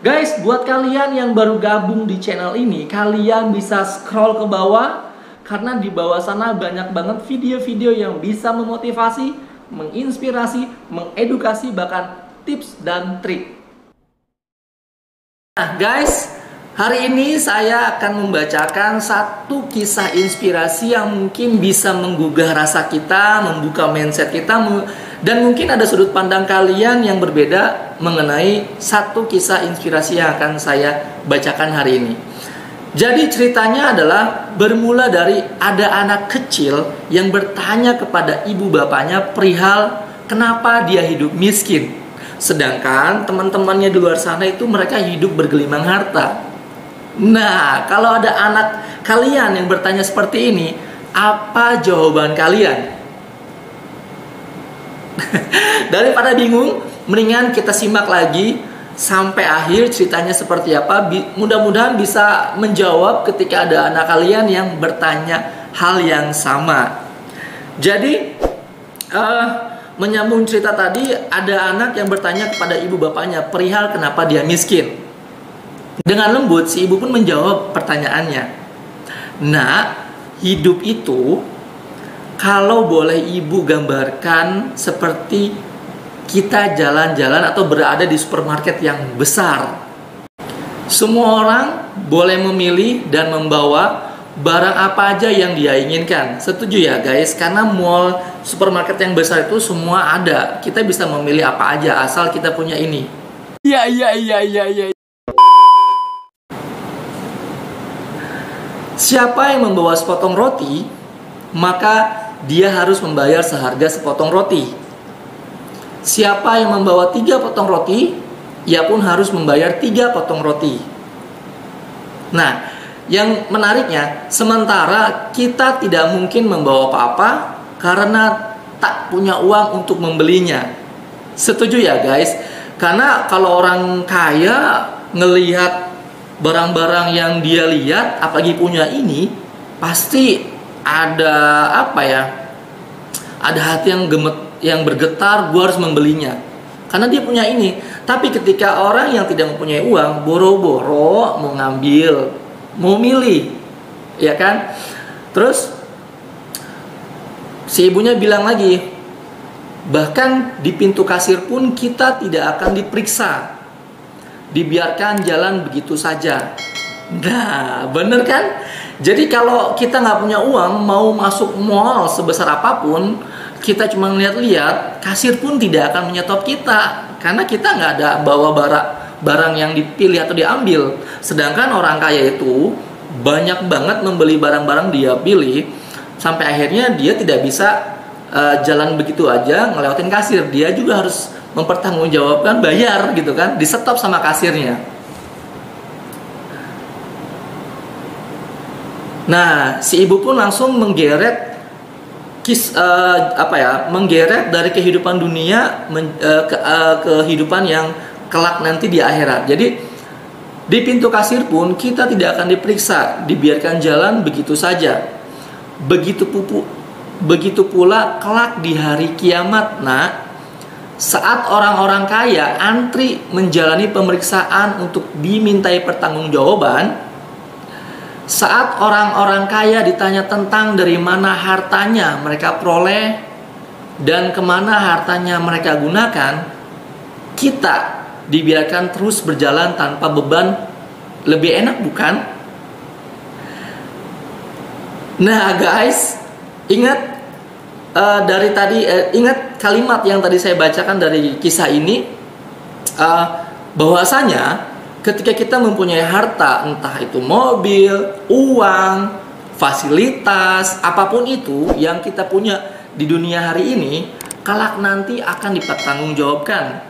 Guys, buat kalian yang baru gabung di channel ini, kalian bisa scroll ke bawah karena di bawah sana banyak banget video-video yang bisa memotivasi, menginspirasi, mengedukasi, bahkan tips dan trik. Nah guys, hari ini saya akan membacakan satu kisah inspirasi yang mungkin bisa menggugah rasa kita, membuka mindset kita, dan mungkin ada sudut pandang kalian yang berbeda mengenai satu kisah inspirasi yang akan saya bacakan hari ini. Jadi ceritanya adalah bermula dari ada anak kecil yang bertanya kepada ibu bapaknya perihal kenapa dia hidup miskin. Sedangkan teman-temannya di luar sana itu mereka hidup bergelimang harta. Nah, kalau ada anak kalian yang bertanya seperti ini, apa jawaban kalian? Daripada bingung, mendingan kita simak lagi sampai akhir ceritanya seperti apa. Mudah-mudahan bisa menjawab ketika ada anak kalian yang bertanya hal yang sama. Jadi menyambung cerita tadi, ada anak yang bertanya kepada ibu bapaknya perihal kenapa dia miskin. Dengan lembut si ibu pun menjawab pertanyaannya. Nah, hidup itu kalau boleh ibu gambarkan seperti kita jalan-jalan atau berada di supermarket yang besar. Semua orang boleh memilih dan membawa barang apa aja yang dia inginkan. Setuju ya guys? Karena mall, supermarket yang besar itu semua ada. Kita bisa memilih apa aja asal kita punya ini. Iya. Siapa yang membawa sepotong roti, maka dia harus membayar seharga sepotong roti. Siapa yang membawa 3 potong roti, ia pun harus membayar 3 potong roti. Nah, yang menariknya, sementara kita tidak mungkin membawa apa-apa karena tak punya uang untuk membelinya. Setuju ya guys? Karena kalau orang kaya ngelihat barang-barang yang dia lihat, apalagi punya ini, pasti ada ada hati yang yang bergetar, gue harus membelinya karena dia punya ini. Tapi ketika orang yang tidak mempunyai uang, boro-boro mau ngambil, mau milih, ya kan? Terus si ibunya bilang lagi, bahkan di pintu kasir pun kita tidak akan diperiksa, dibiarkan jalan begitu saja. Nah, bener kan? Jadi kalau kita nggak punya uang, mau masuk mall sebesar apapun, kita cuma lihat-lihat, kasir pun tidak akan menyetop kita, karena kita nggak ada bawa barang yang dipilih atau diambil. Sedangkan orang kaya itu banyak banget membeli barang-barang dia pilih, sampai akhirnya dia tidak bisa jalan begitu aja ngelewatin kasir. Dia juga harus mempertanggungjawabkan bayar gitu kan, disetop sama kasirnya. Nah, si ibu pun langsung menggeret menggeret dari kehidupan dunia ke kehidupan yang kelak nanti di akhirat. Jadi di pintu kasir pun kita tidak akan diperiksa, dibiarkan jalan begitu saja. Begitu pula kelak di hari kiamat. Nah, saat orang-orang kaya antri menjalani pemeriksaan untuk dimintai pertanggungjawaban, saat orang-orang kaya ditanya tentang dari mana hartanya mereka peroleh dan kemana hartanya mereka gunakan, kita dibiarkan terus berjalan tanpa beban. Lebih enak bukan? Nah guys, ingat ingat kalimat yang tadi saya bacakan dari kisah ini, bahwasanya ketika kita mempunyai harta, entah itu mobil, uang, fasilitas, apapun itu yang kita punya di dunia hari ini, kelak nanti akan dipertanggungjawabkan.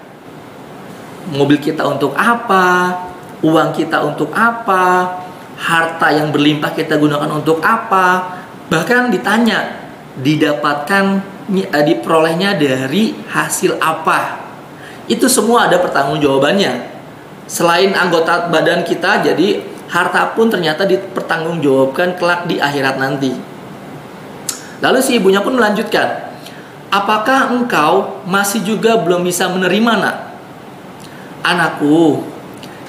Mobil kita untuk apa? Uang kita untuk apa? Harta yang berlimpah kita gunakan untuk apa? Bahkan ditanya, diperolehnya dari hasil apa? Itu semua ada pertanggungjawabannya. Selain anggota badan kita, jadi harta pun ternyata dipertanggungjawabkan kelak di akhirat nanti. Lalu si ibunya pun melanjutkan, apakah engkau masih juga belum bisa menerima, nak? Anakku,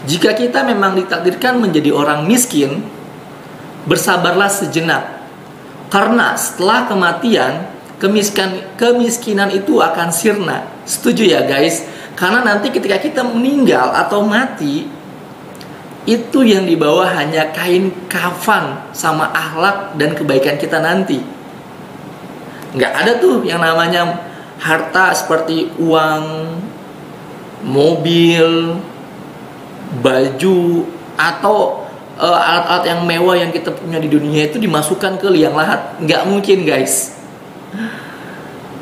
Jika kita memang ditakdirkan menjadi orang miskin, bersabarlah sejenak. Karena setelah kematian, kemiskinan itu akan sirna. Setuju ya guys? Karena nanti ketika kita meninggal atau mati, itu yang dibawa hanya kain kafan sama akhlak dan kebaikan kita nanti. Nggak ada tuh yang namanya harta seperti uang, mobil, baju, atau alat-alat yang mewah yang kita punya di dunia itu dimasukkan ke liang lahat. Nggak mungkin guys.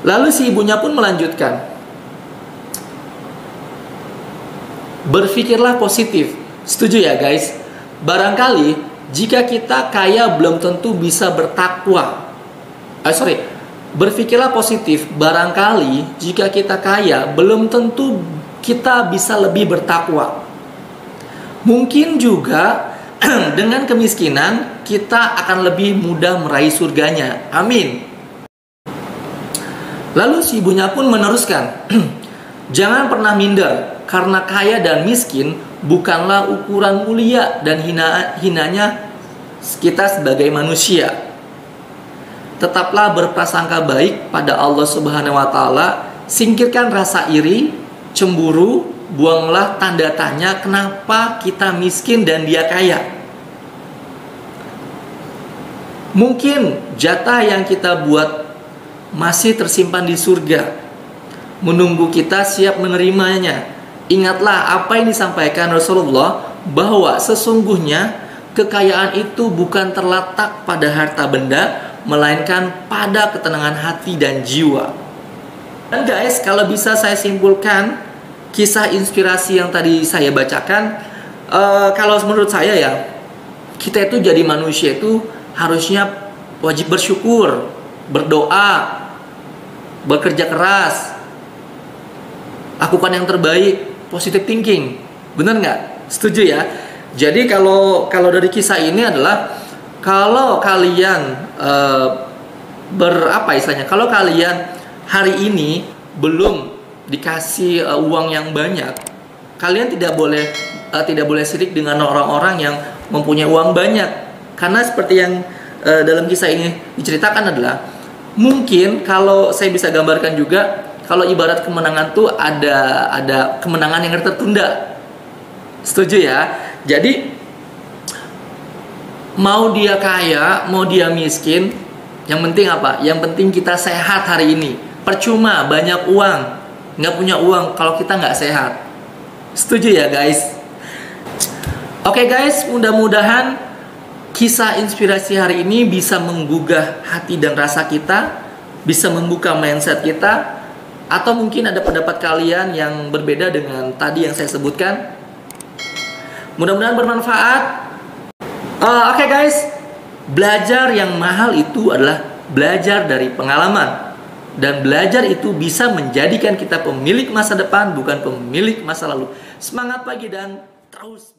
Lalu si ibunya pun melanjutkan, berpikirlah positif. Setuju ya guys? Barangkali jika kita kaya belum tentu bisa bertakwa. Berpikirlah positif. Barangkali jika kita kaya belum tentu kita bisa lebih bertakwa. Mungkin juga dengan kemiskinan kita akan lebih mudah meraih surganya. Amin. Lalu si ibunya pun meneruskan, jangan pernah minder, karena kaya dan miskin bukanlah ukuran mulia dan hinanya kita sebagai manusia. Tetaplah berprasangka baik pada Allah Subhanahu wa Ta'ala. Singkirkan rasa iri, cemburu, buanglah tanda tanya kenapa kita miskin dan dia kaya. Mungkin jatah yang kita buat masih tersimpan di surga, menunggu kita siap menerimanya. Ingatlah apa yang disampaikan Rasulullah, bahwa sesungguhnya kekayaan itu bukan terletak pada harta benda, melainkan pada ketenangan hati dan jiwa. Dan guys, kalau bisa saya simpulkan kisah inspirasi yang tadi saya bacakan, kalau menurut saya ya, kita itu jadi manusia itu harusnya wajib bersyukur, berdoa, bekerja keras, lakukan yang terbaik, positive thinking. Benar nggak? Setuju ya? Jadi kalau dari kisah ini adalah, kalau kalian kalau kalian hari ini belum dikasih uang yang banyak, kalian tidak boleh sirik dengan orang-orang yang mempunyai uang banyak. Karena seperti yang dalam kisah ini diceritakan adalah, mungkin kalau saya bisa gambarkan juga, kalau ibarat kemenangan tuh ada kemenangan yang tertunda. Setuju ya? Jadi mau dia kaya, mau dia miskin, yang penting apa? Yang penting kita sehat hari ini. Percuma banyak uang, nggak punya uang kalau kita nggak sehat. Setuju ya guys? Oke guys, mudah-mudahan kisah inspirasi hari ini bisa menggugah hati dan rasa kita, bisa membuka mindset kita, atau mungkin ada pendapat kalian yang berbeda dengan tadi yang saya sebutkan. Mudah-mudahan bermanfaat. Oke guys, belajar yang mahal itu adalah belajar dari pengalaman. Dan belajar itu bisa menjadikan kita pemilik masa depan, bukan pemilik masa lalu. Semangat pagi dan terus